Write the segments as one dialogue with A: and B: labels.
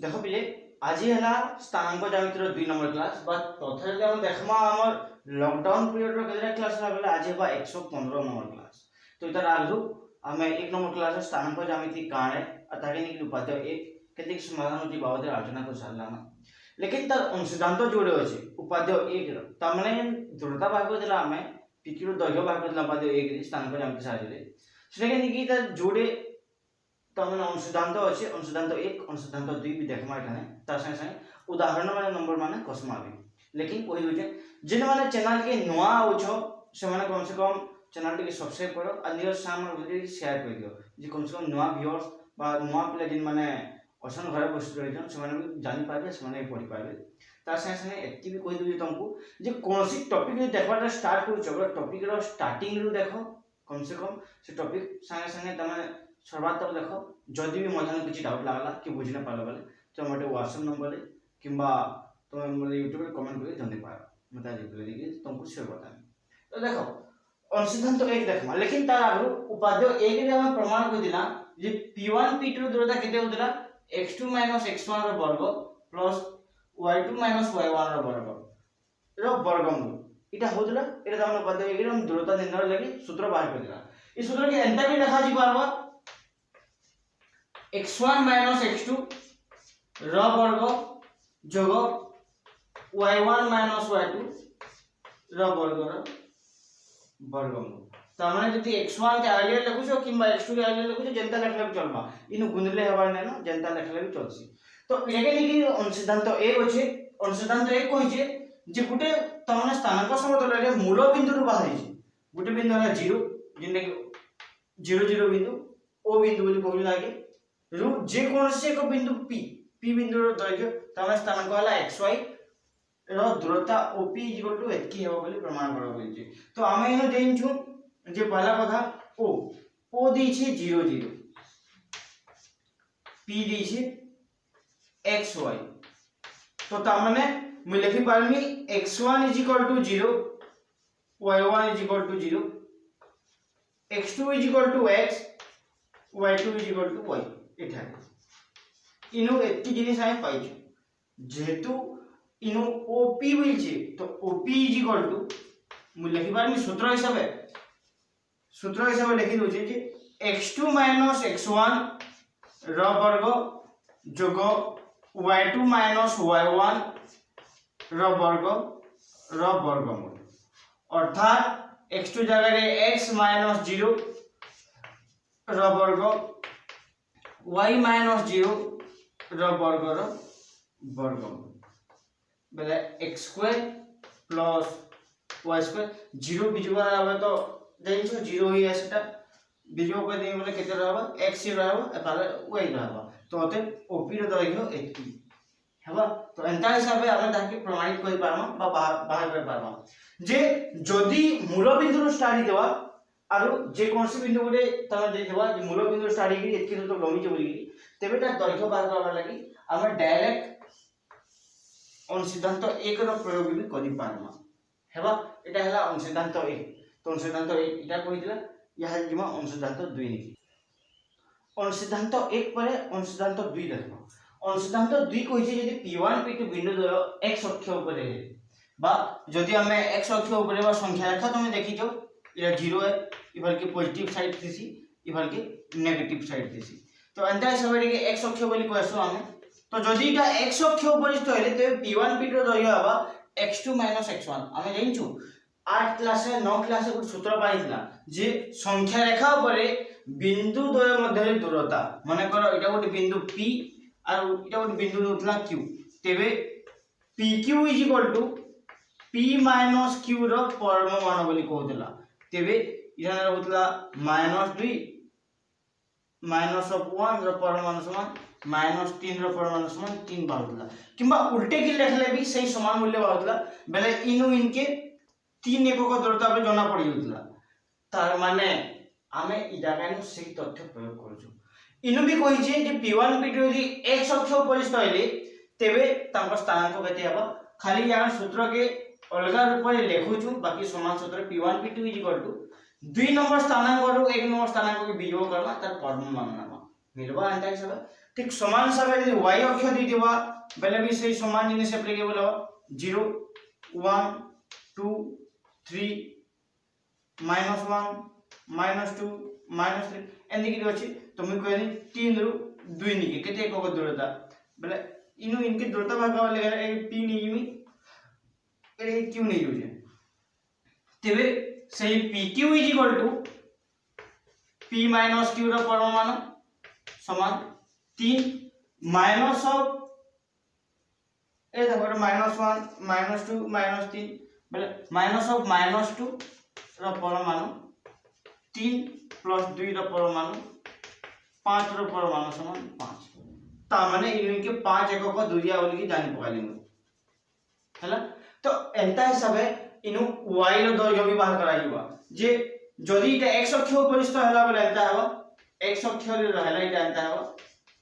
A: देखो पिले आज है स्थानांक ज्यामितिर 2 नंबर क्लास बा तथा जब हम देखमा हमर लॉकडाउन पीरियड रो केतरा क्लास लागला आज हेबा 115 नंबर क्लास। तो इधर आलू हमें 1 नंबर क्लास स्थानांक ज्यामिति काणे अताके निकल उपाध्याय एक केतिक समाधान होती बाबत आलोचना को सारलाना। लेकिन तार अंशदान तो जोड़े अछि उपाध्याय 1 रो त माने दृढ़ता भाग देला हमें पीक्यू रो दैर्घ्य भाग देला उपाध्याय 1 रे स्थानांक ज्यामिति साहाय्य सेटा निकि तार जोड़े तो हमने अंशदान तो अच्छे अंशदान तो 1 अंशदान तो 2 भी देखमा एठाने तार संगे संगे उदाहरण माने नंबर माने कसमा भी। लेकिन कोई होजे जिन माने चैनल के नवा होछो से माने कम से कम चैनल के सब्सक्राइब करो और नियर सामने शेयर कर दियो जे कम से कम नवा व्यूअर्स बा नवा प्ले जिन माने असन घरे बसि रहिजन से माने जानि पाबे से माने पढि पाबे। तार संगे संगे एति भी कहि दियो तुमको जे कोनसी टॉपिक जे देखबाटा स्टार्ट करू छबो टॉपिक रो स्टार्टिंग रु देखो कम से कम से टॉपिक संगे संगे तमे शुरुआत तक देखो जदि भी मझाने किसी डाउट लागला कि बुझी ना पाला बेले तो मटे व्हाट्सएप नंबर रे किंबा तो मोरे YouTube रे कमेंट करके जल्दी पाओ मता रिप्लाई देके तुमको शेयर बताएं। तो देखो अंशदान तो 1 देखमा लेकिन तार आगु उपाध्याय 1 रे हम प्रमाण कर दिला जे p1 p2 रो दृढ़ता केते होतला x2 - x1 रो वर्ग प्लस y2 - y1 रो वर्गमूल इटा होतला एटा हम उपाध्याय 1 रे हम दृढ़ता निर्णय लगी सूत्र बाहर कर दिला। इस सूत्र के एंटा भी लिखा जी पारबा x1 - x2 रो वर्ग जोग y1 - y2 रो वर्गमूल त माने जति x1 के आगे लिखुछो किंबा x2 के आगे लिखुछो जनता लिखले भी चलबा इनु गुणले हबार नै न जनता लिखले भी चलसी। तो एके लिखि अंशदान तो 1 अछि अंशदान तो 1 कहि जे जे गुटे त माने स्थानांक समतल रे मूल बिंदु रु बाहरी छै गुटे बिंदु है 0 जिने 0 0 बिंदु ओ बिंदु बोली कहू लागे रु जे कोनसे एक बिंदु p बिंदु रो दैर्घ्य तमे स्थानांक वाला xy रो दृढ़ता OP = एतकी हेबो बोली प्रमाण करा होई छै। तो आमे एनो देन छु जे पहला कथा o दी छै 0 0 p दी छै xy तो ता माने मैं लिखि पारमी x1 = 0 y1 = 0 x2 = x y2 = y एठा इनु एतकी जिनिस आइ पाइछ जेतु इनु OP बोलछे तो OP = मैं लिखि पारमी सूत्र हिसाब लिखि दोछे जे x2 - x1 रो वर्ग जोग y2 - y1 रो वर्गमूल अर्थात x2 जगह रे x - 0 रो वर्ग y - 0 रो वर्गमूल बेले x² + y² 0 बिजुवा आबे तो देखियो 0 ही एटा बिजुवा को देई बोले केते रहबा x रहबा ताले y रहबा तो अते OP रो दैर्घ्य एतकी हेबा। तो एंता हिसाबे हम ताकि प्रमाणित करि पारमा बा बाहर कर पारमा जे जदि मूल बिंदु रो स्टार्ट देवा आरो जे कोनसी बिंदु गोटे तमे दे देबा जे मूल बिंदु स्टार्ट करी एतकी तो लमी जे बोली तेबे ता दैर्घ्य बाहर करबा लागि हम डायरेक्ट अंशदान तो 1 रो प्रयोग भी करि पारमा हेबा। एटा हला अंशदान तो 1 तो अंशदान तो 1 इटा कहि दिला यहा जिमा अंशदान तो 2 नि अंशदान तो 1 परे अंशदान तो 2 देखबा अंशदान तो 2 कहि जे यदि p1 p2 बिंदु द्वय x अक्ष ऊपर है बा जदि हमें x अक्ष ऊपर बा संख्या रेखा तुम देखि जो इरा 0 है इधर के पॉजिटिव साइड थीसी इधर के नेगेटिव साइड थीसी तो अंतर हिसाब रे x अक्ष बोली कहसो हमें तो जदि इटा x अक्ष ऊपर तो हेले तो p1 p2 दैर्घ्य हबा x2 - x1 हमें जानिछु 8 क्लास रे 9 क्लास रे कुछ सूत्र पाइतला जे संख्या रेखा ऊपर बिंदु द्वय मध्य दूरता माने करो इटा गोटे बिंदु p और इटा गोटे बिंदु होतला q तेबे pq = p - q रो परमाणु बोली कहतला तेबे इरा होतला -2 -1 रो परमाणु समान -3 रो परमाणु समान 3 बाहुतला किंबा उल्टे की लिखले भी सही समान मूल्य बाहुतला बेले इनु इनके 3 एकक दृढ़ता पे जना पड़ी होतला तार माने आमे इ जागा नु सही तथ्य प्रयोग करछु। इनु भी कहि जे p1 p2 यदि x अक्ष पर स्थित तेबे तांको स्थानांक केते हबा खाली यार सूत्र के अलगा रूप में लेखुछु बाकी समान सूत्र p1 p2 = 2 नंबर स्थानांक और 1 नंबर स्थानांक के वियोग करबा तार परमाणु नाम मिलबा अंतर हिसाब ठीक समान हिसाब से y अक्ष दी दिबा बेले भी सही समान जिनिस एप्लीकेबल हो 0 1 2 3 -1 -2 -3 एंदी की अछि तो मैं कहनी 3 रु 2 निके केते को दूरता बेले इनु इनके दूरता भाग वाले ए p नियमी ए q नहीं होजे तेबे सही pq p माइनस q रो परमाणु समान 3 माइनस ऑफ ए देखो -1 -2 -3 बोले माइनस ऑफ -2 रो परमाणु 3 + 2 रो परमाणु 5 रो परमाणु समान 5 ता माने इनके 5 एकक दूरिया बोली की जानि पकाली हला तो एंता हिसाबे इनु y रो दैर्घ्य भी बाहर कराइबा जे जदी इटा x अक्ष परिस्थ हला बोले एंता हबो x अक्ष रे रहला इटा एंता हबो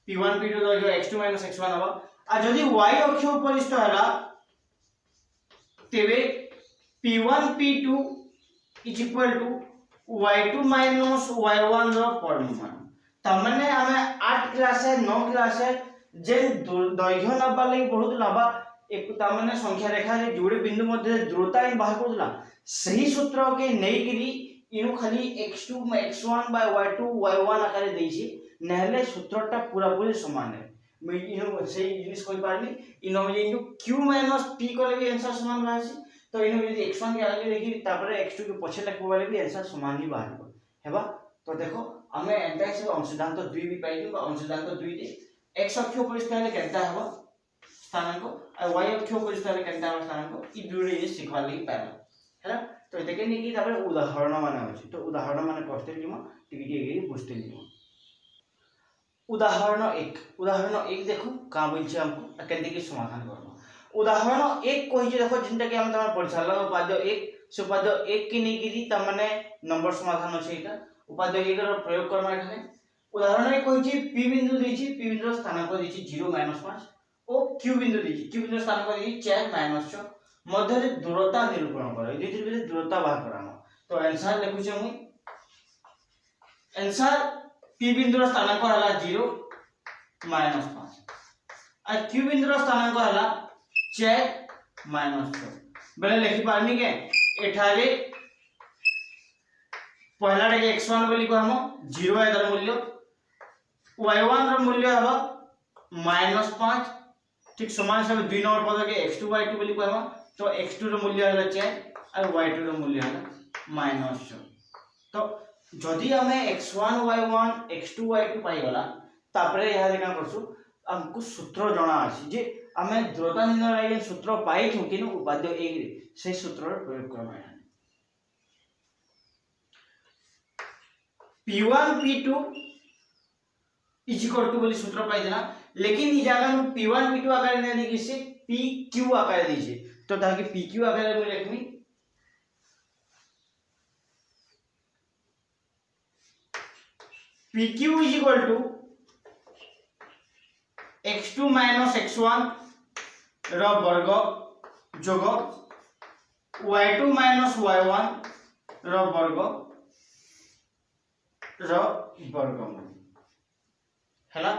A: p1 p2 दैर्घ्य x2 - x1 हबो आ जदी y अक्ष परिस्थ हला तेबे p1 p2 = y2 - y1 रो परमाणु तमने हमें 8 क्लास है 9 क्लास है जे दैर्घ्य नबा लई बहुत लाबा एक तमने संख्या रेखा रे जोड़े बिंदु मध्य दूरता इन बाहर करला सही सूत्र के नै गिरी इनु खाली x2 x1 / y2 y1 आकारे देछि नहले सूत्रटा पूरा पूरी समान है मैं इनु सही जिनिस कोइ पारनी इनु में इनु q - p करे भी आंसर समान बाहर तो इनु यदि x1 के आगे देखि तापर x2 के पछे लखबो वाले भी आंसर समान ही बाहर हेबा तो देखो हमें एंटा से अंशदान तो 2 भी पाइली बा अंशदान तो 2 दे x अक्ष परिस्थ है केनता हेबा स्थानांक और y अक्ष परिस्थ है केनता हेबा स्थानांक ई दुरे ये सिखवा लई पाला हैला तो एते नि कि तापर उदाहरण माने अछि तो उदाहरण माने करते लिमो टिके टिके बुझते लिमो उदाहरण 1 देखो का बोलछे हमको केनते की समाधान करबो उदाहरण 1 कहि जे देखो जिनटा कि हम तमन परिचालन उपाध्याय 1 से उपाध्याय 1 की नै गिरी त माने नंबर समाधान अछि एटा उपाध्याय 1 रो प्रयोग करबा एखाने उदाहरण 1 कहि जे p बिंदु दैछि p बिंदु स्थानांक दैछि 0 - 5 ओ q बिंदु दैछि q बिंदु स्थानांक दैछि 4 - 6 मध्य रे दूरता निरूपण कर ए दुई बिंदु दूरता बाहर करानो तो आंसर लिखु छै मु आंसर p बिंदु रो स्थानांक हला 0 - 5 आ q बिंदु रो स्थानांक हला 4 - 6 बेले लिखि पारनी के एठारे पहला टे x1 बोली को हम 0 है तर मूल्य y1 रो मूल्य हबा -5 ठीक समान सब 2 नंबर पद के x2 y2 बोली को हम तो x2 रो मूल्य हला 4 और y2 रो मूल्य हला -6 तो जदी हमें x1 y1 x2 y2 पाई गला तापरे यहा देखा करसु हमको सूत्र जणा अछि जे हमें द्रुतता निर्णय रे सूत्र पाई छु किनु उपाध्याय 1 रे से सूत्र रो प्रयोग करबा p1 p2 = बोली सूत्र पाई देना लेकिन ई जगह में p1 p2 आकार ने लिखि से pq आकार दी छे तो ताकि pq आकार में लिखनी pq = x2 - x1 रो वर्ग जोग y2 - y1 रो वर्ग रो वर्गमूल हैला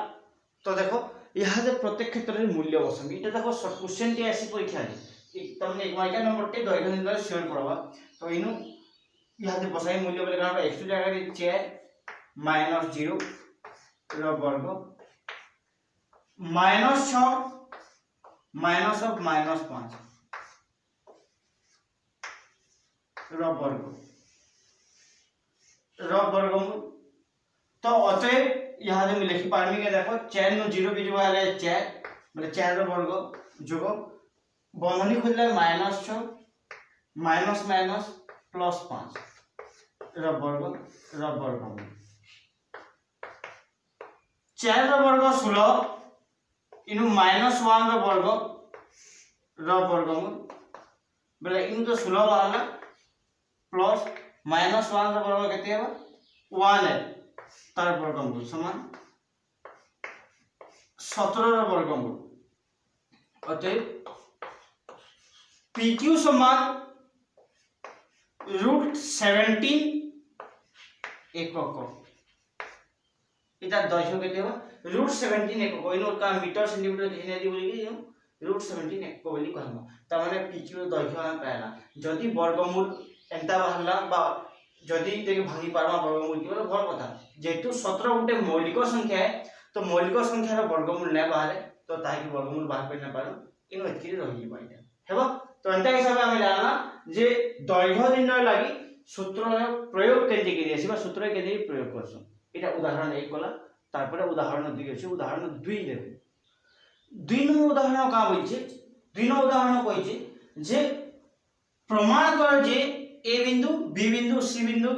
A: तो देखो यहा जे प्रत्येक क्षेत्र रे मूल्य बसमी इटा देखो शॉर्ट क्वेश्चन टी आसी परीक्षा रे एक तमने एक माइका नंबर टे दैर्घ्य निर्णय शेयर करबा तो इनु यहा जे बसाई मूल्य बोले का x2 जगह रे 4 - 0 रो वर्ग -6 -5 रो वर्गमूल तो अतएव यहां से मैं लिखि पारमी के देखो 4 नो 0 भी जो है 4 मतलब 4 रो वर्ग जोग बंधनी खोलले -6 -5 रो वर्गमूल 4 रो वर्ग 16 इनु -1 रो वर्गमूल बोले इन तो 16 बाहरला प्लस -1 रो वर्ग केते हेबा 1 है तार वर्गमूल समान 17 रो वर्गमूल अतएव pq समान √17 एकक इटा दैर्घ्य केते हो √17 एকক इनो का मीटर सेंटीमीटर देखने दी बोली कि √17 एকক बोली कहम त माने PQ रो दैर्घ्य हम पायला जदी वर्गमूल एंता बाहरला बा जदी देख भांगी पारमा वर्गमूल की भल कथा जेतु 17 गुटे मौलिक संख्या है तो मौलिक संख्या रो वर्गमूल नै बाहरे तो ताहि के वर्गमूल बाहर कर न पारो इनो एतकी रहि पाइटा हेबो तो एंता हिसाब हम जानना जे दैर्घ्य निर्णय लागि सूत्र प्रयोग केते के दियसी बा सूत्र केते प्रयोग करसु এটা উদাহরণ 1 কলা তারপরে উদাহরণ 2 আছে উদাহরণ 2 দেখো 2 নম্বর উদাহরণ কা বলছে 2 নম্বর উদাহরণ কইছে যে প্রমাণ কর যে a বিন্দু b বিন্দু c বিন্দু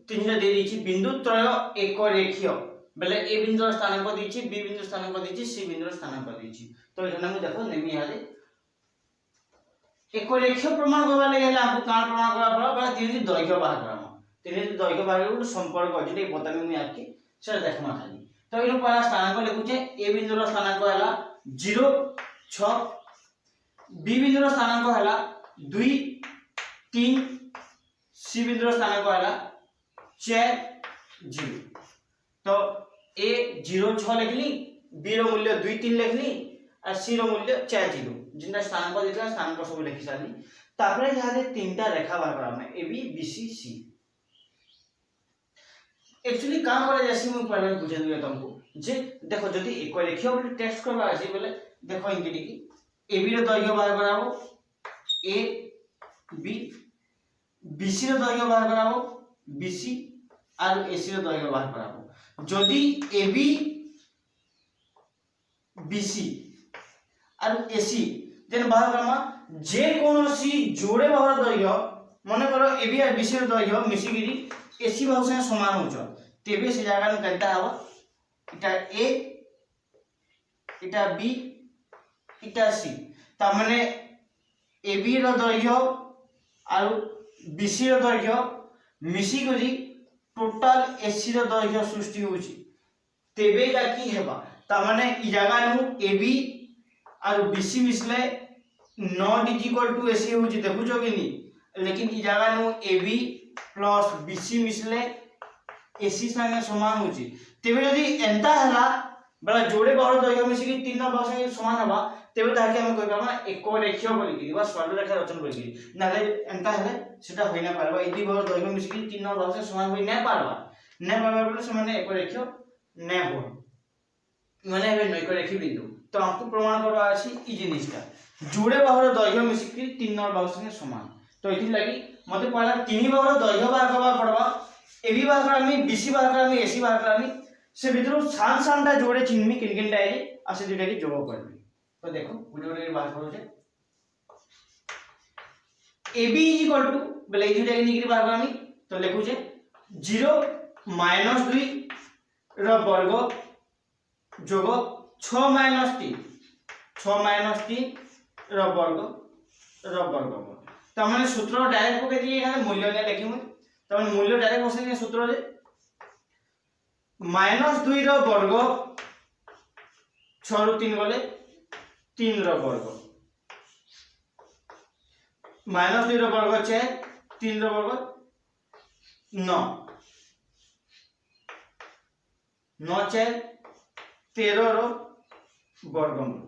A: তিনটা দিয়ে দিয়েছি বিন্দু ত্রয় এক রেখীয় বলে a বিন্দুর স্থানাঙ্ক দিয়েছি b বিন্দুর স্থানাঙ্ক দিয়েছি c বিন্দুর স্থানাঙ্ক দিয়েছি তো এখানে আমি দেখো নেমি আলে एक रेखीय प्रमाण करबा লাগে হলে আপু কার প্রমাণ করা পড়া বা তিনটি দৈর্ঘ্য বাহার করা তিনটি দৈর্ঘ্য বাহার করে সম্পর্ক যেটা বতামি আমি আকি সেটা দেখমা খালি তো এর পরা স্থানাঙ্ক লিখুছে a বিন্দুর স্থানাঙ্ক হলা 0 6 b বিন্দুর স্থানাঙ্ক হলা 2 3 c বিন্দুর স্থানাঙ্ক হলা 4 0 তো a 0 6 লিখলি b র মূল্য 2 3 লিখলি আর c র মূল্য 4 0 जिनका स्थानांक दिखला स्थानांक सब लिखि साली तापरे जहां तीनटा रेखा बाहर करा में ab bc c एक्चुअली काम करे जैसे मैं पहले बुझे दिया तुमको जे देखो जदी एक रेखीय बोले टेस्ट करबा आसी बोले देखो इनके की ab रो दैर्घ्य बाहर कराबो a b bc रो दैर्घ्य बाहर कराबो bc और ac रो दैर्घ्य बाहर कराबो जदी ab bc और ac जेन बाहर करमा जे कोनोसी जोड़े बाहर दैर्घ्य माने करो ab और bc रो दैर्घ्य मिसी गिरी ac बाहु से समान होछ तेबे से जागा न केनता हबो इटा a इटा b इटा c ता माने ab रो दैर्घ्य और bc रो दैर्घ्य मिसी गरी टोटल ac रो दैर्घ्य सृष्टि होछि तेबे जाकी हेबा ता माने इ जागा नु ab और BC मिसले not is equal to AC होची देखुचो कि नी लेकिन इ जागा नु AB प्लस BC मिसले AC संगे समान होची तेबे यदि एंता हला बला जोड़े बाहर दैर्घ्य मिसी कि तीन बाहु संगे समान हबा तेबे ताके हम कहि पाबा एक रेखीय बोली कि बस सरल रेखा रचना बोली कि नाले एंता हले सेटा होई ना पारबा इति बाहर दैर्घ्य मिसी कि तीन बाहु से समान होई ना पारबा बोले समान एक रेखीय नै हो माने हे नैक रेखी बिंदु तो आपको प्रमाण करबा अछि इ जिनिसटा जोड़े बाहुर दैर्घ्य मिसिकि 3 नंबर बाहु संगे समान तो इथि लागि मते पहला 3 बाहुर दैर्घ्य बाहर करबा पड़बा AB बाहर करामी BC बाहर करामी AC बाहर करामी से भितरु सान सानटा जोड़े चिन्हमी किन किन डायरी आसे दुटा की जोड़ करबी तो देखो गुडे गुडे बाहर करू छे AB = बले इ दुटा की निकरी बाहर करामी तो लिखु छे 0 - 2 र वर्ग जोग 6 - 3 र वर्ग त माने सूत्र डायरेक्ट पके दिए एखाने मूल्य ने लिखिमु त माने मूल्य डायरेक्ट बसे दिए सूत्र रे -2 र वर्ग 6 रो 3 गले 3 र वर्ग -2 र वर्ग 4 3 र वर्ग 9 9 4 13 रो वर्गमूल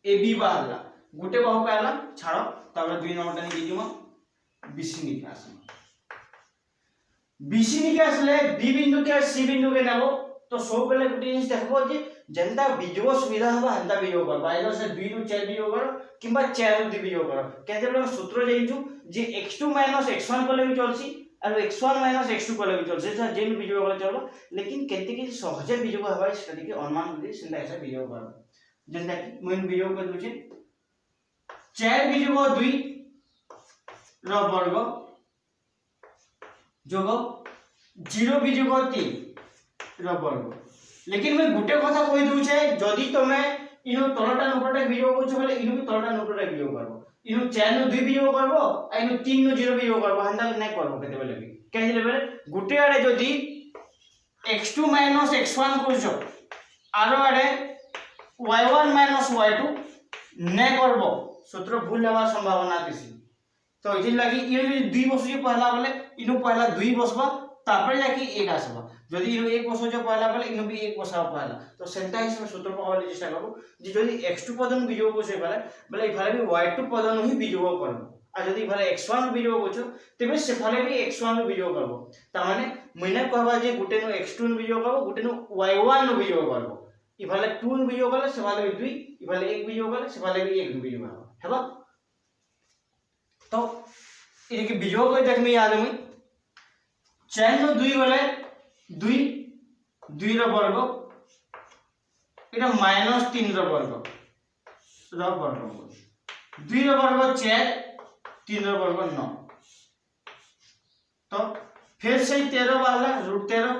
A: AB बाहरला गुटे बाहु पाला छाड़ो तापर 2 नंबर टानी दिजिमो BC निकास ले B बिंदु के C बिंदु के नाबो तो सब बेले गुटे जिनिस देखबो जे जेंता बीजो सुविधा हबा हंता बीजो कर बाइलो से 2 नु 4 बीजो कर किबा 4 नु 2 बीजो कर केते बेले सूत्र जाइजु जे x2 - x1 कोले भी चलसी और x1 - x2 कोले भी चलसी जे जेन बीजो कोले चलो लेकिन केते के सहजे बीजो हबा स्टडी के अनुमान दे सिंदा ऐसा बीजो कर जेंता कि मेन बीजो कर दुचे 4 बीजो 2 र वर्ग जोग 0 बीजो 3 र वर्ग लेकिन मैं गुटे कथा कहि दउ छे जदी तमे इनो तलटा नपटा बीजो को छ बोले इनो भी तलटा नपटा बीजो करबो इनो 4 नु 2 बीजो करबो आ इनो 3 नु 0 बीजो करबो हंदा नै करबो केते बेले भी केजे बेले गुटे आडे जदी x2 - x1 करछो आरो आडे y1 - y2 नै करबो सूत्र भूल लेवा संभावना किसी तो इथि लागि इ 2 बसि पहला बोले इनु पहला 2 बसबा तापर जाके एक आसबा जदि इनो एक बसौछ पहला बेले इनो भी एक बसाव पहला तो सेंटा हिसाब सूत्र पावले चेष्टा करबो जे जदि x2 पदन बिजोग होसे पारे बेले इफाले भी y2 पदन ही बिजोग करबो आ जदि इफाले x1 बिजोग होछ तेबे सेफाले भी x1 बिजोग करबो ता माने मइना कहबा जे गुटे नो x2 बिजोग करबो गुटे नो y1 बिजोग करबो इफाले 2 बिजोग करले सेफाले भी 2 इफाले 1 बिजोग करले सेफाले भी 1 बिजोग करबो हेबा तो इने के बिजोग होय देख में याद है 4 नो 2 गले 2 2 रो वर्ग एटा -3 रो वर्ग 2 रो वर्ग 4 3 रो वर्ग 9 तो फिर से 13 वाला √13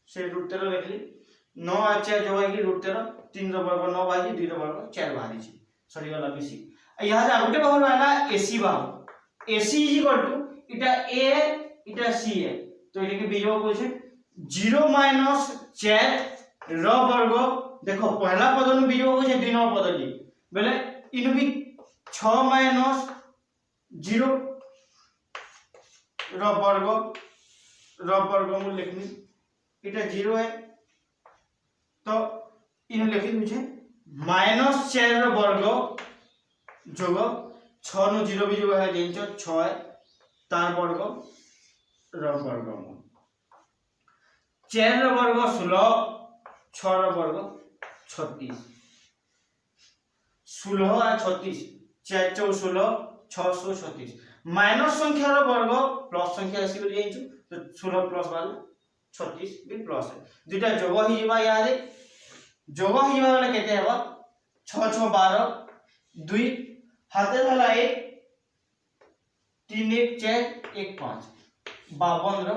A: से √13 लिख ली 9 और 4 जो है कि √13 3 रो वर्ग 9 भागी 2 रो वर्ग 4 भागी छी सॉरी वाला बीसी यहां से आउटे बाहु वाला AC Bahu AC is equal to इटा A इटा C है तो इनके बिजोग हो छे 0 - 4 रो वर्ग देखो पहला पद नु बिजोग हो छे 2 नंबर पद जी बेले इन भी 6 - 0 रो वर्ग मु लिखनी इटा 0 है तो इन लिखि दु छे -4 रो वर्ग जोग 6 नु 0 भी जो है जेंचो 6 है तार वर्ग रो वर्ग 4 रो वर्ग 16 6 रो वर्ग 36 16 और 36 4 4 16 636 माइनस संख्या रो वर्ग प्लस संख्या आसी बोली जेंचो तो 16 प्लस वाला 36 भी प्लस है दुटा जोग ही जेबा याद है जोग ही जेबा वाला केते हेबा 6 6 12 2 हाथे वाला 1 3 1 4 1 5 52 रो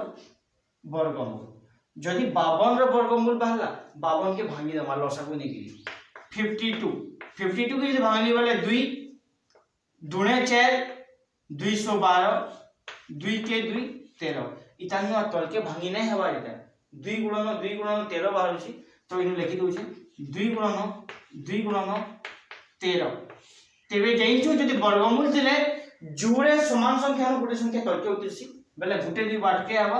A: वर्गमूल जदि 52 रो वर्गमूल बहला 52 के भांगी दमा लसागु निकली 52 के यदि भांगनी वाले 2 दुणे 4 212 2 के 2 13 इतानु तल के भांगी नै हेबा एटा 2 गुणन 13 बाहर छी तो इनु लिखि दउ छी 2 गुणन 13 तेबे जेंचो जदि वर्गमूल थिले जोड़े समान संख्या नो गुटे संख्या तलके उतरसी बेले गुटे दि बाट के आबा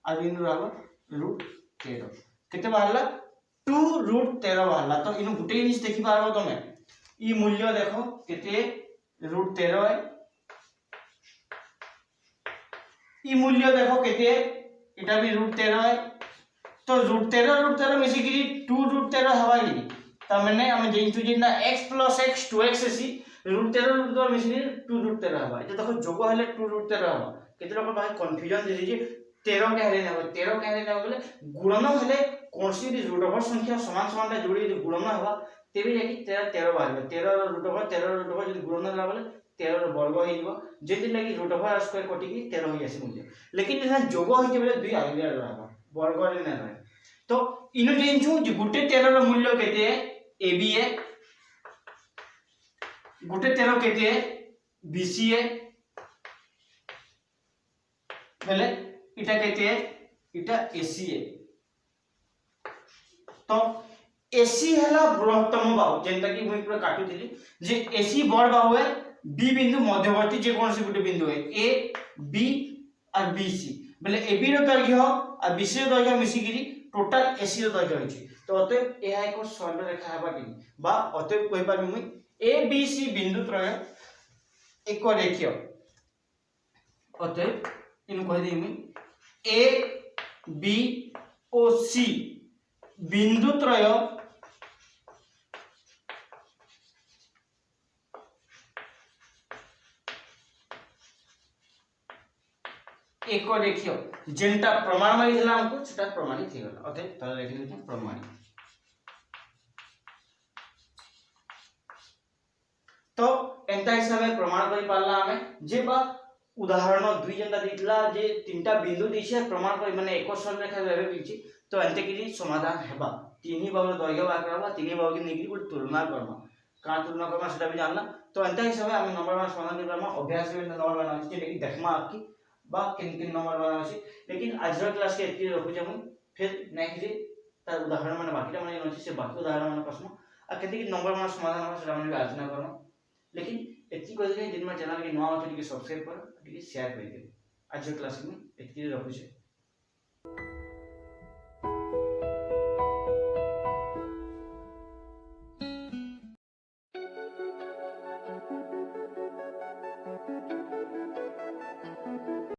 A: आ बिंदु आबा √13 केते बाहरला 2√13 बाहरला तो इनु गुटे जिनिस देखि पारबो तमे ई मूल्य देखो केते √13 है ई मूल्य देखो केते एटा भी √13 है तो √13 मिसी गिरी 2√13 हवा गिरी त माने हम जेंचु जेना x + x 2x सी √13 मिसी गिरी 2√13 हवा ए देखो जोग हले 2√13 हवा केते लोग भाई कंफ्यूजन दे जे 13 के हले ना 13 के हले ना बोले गुणन हले कोनसी भी रूट ओवर संख्या समान समान ता जोड़ी यदि गुणन हवा तेबे जाकी 13 बाहर 13 √13 यदि गुणन हला बोले 13 रो वर्ग हे जीवो जेति लागि √r स्क्वायर कटि की 13 होई आसी मूल्य लेकिन जहां जोग होई जे बोले 2 आगे रहबा वर्ग रे ना रहे तो इनो जेंचु जे गुटे 13 रो मूल्य केते AB है गुटे 13 केते BC है बेले इटा केते इटा AC है तो AC हला बृहत्तम बाहु जेंता कि मुई पूरा काटू दिली जे AC बड़ बाहु है B बिंदु मध्यवर्ती जे कोन से गुटे बिंदु है A B और BC बेले AB रो दैर्घ्य और BC रो दैर्घ्य मिसी गिरी टोटल AC रो दैर्घ्य होची तो अतएव ए एक सरल रेखा हेबा कि बा अतएव कहि पाबी मुई ABC बिंदु त्रय एक रेखीय अतएव इन कहि देई मुई A B O C बिंदु त्रय एक रेखीय जेंटा प्रमाण मानि दिला हमको सेटा प्रमाणित हे गला अतः त लिखि देते प्रमाणित तो एंता हिसाबे प्रमाण करि पाला हमें जे बा उदाहरण दुई जेंटा दितला जे तीनटा बिंदु दिसे प्रमाण करि माने एक सरल रेखा लेबे बिछि तो एंते कि समाधान हेबा तीन ही बाहु दैर्घ्य बा करबा तीन ही बाहु के निकली गुट तुलना करबा का तुलना करबा सेटा भी जानला तो एंता हिसाबे हम नंबर वन समाधान करबा अभ्यास में नंबर वन अछि जे देखमा आपकी बा किन किन नंबर वन अछि लेकिन आज रो क्लास के एति रखु जे हम फिर नेक्स्ट डे तार उदाहरण माने बाकीटा माने अछि से बाकी उदाहरण माने प्रश्न आ केति कि नंबर वन समाधान हम सेटा माने आलोचना करबा लेकिन एति कहि दे जिन में चैनल के नवा अछि के सब्सक्राइब कर के शेयर कर दे आज रो क्लास में एति रखु छे।